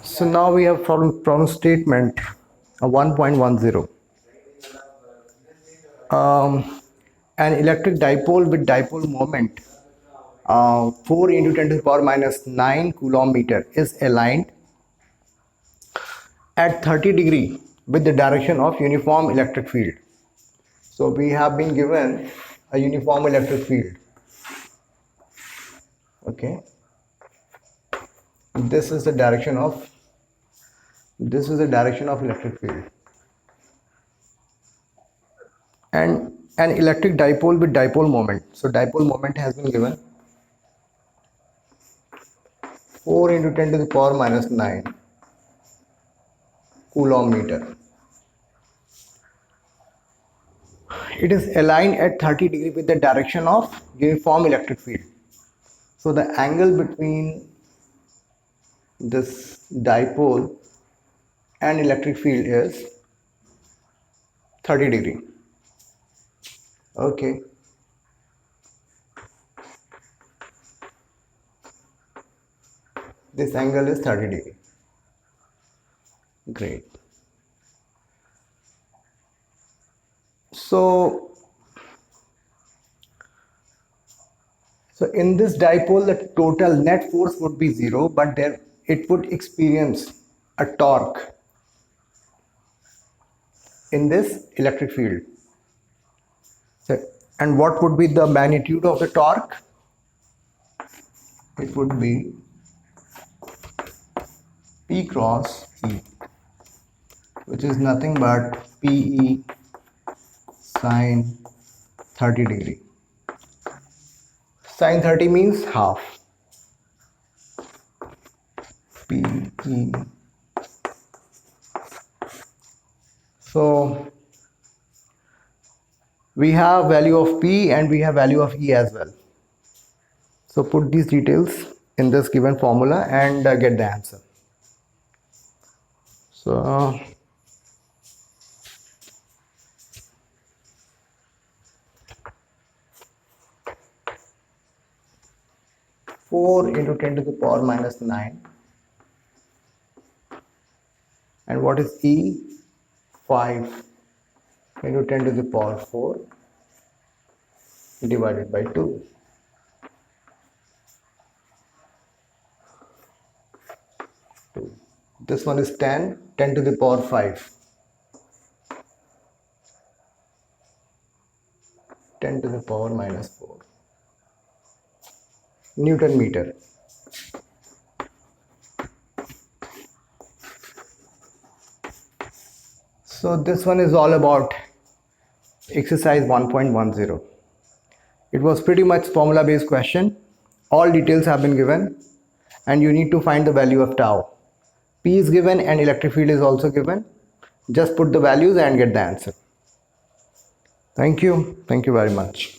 So now we have problem statement 1.10. An electric dipole with dipole moment 4 into 10 to the power minus 9 coulomb meter is aligned at 30 degree with the direction of uniform electric field. So we have been given a uniform electric field. Okay, this is the direction of electric field, and an electric dipole with dipole moment. So dipole moment has been given 4 into 10 to the power minus 9 coulomb meter. It is aligned at 30 degree with the direction of uniform electric field. So the angle between this dipole and electric field is 30 degree. Okay. This angle is 30 degree. Great. So in this dipole, the total net force would be 0, but there it would experience a torque in this electric field. So, and what would be the magnitude of the torque? It would be P cross E, which is nothing but PE sine 30 degree. Sine 30 means half. PE. So we have value of P and we have value of E as well. So put these details in this given formula and get the answer. So 4 into 10 to the power minus 9, and what is E? 5 into 10 to the power 4 divided by 2. This one is 10 to the power 5, 10 to the power minus 4 Newton meter. So this one is all about exercise 1.10. It was pretty much formula based question. All details have been given and you need to find the value of tau. P is given and electric field is also given. Just put the values and get the answer. Thank you very much.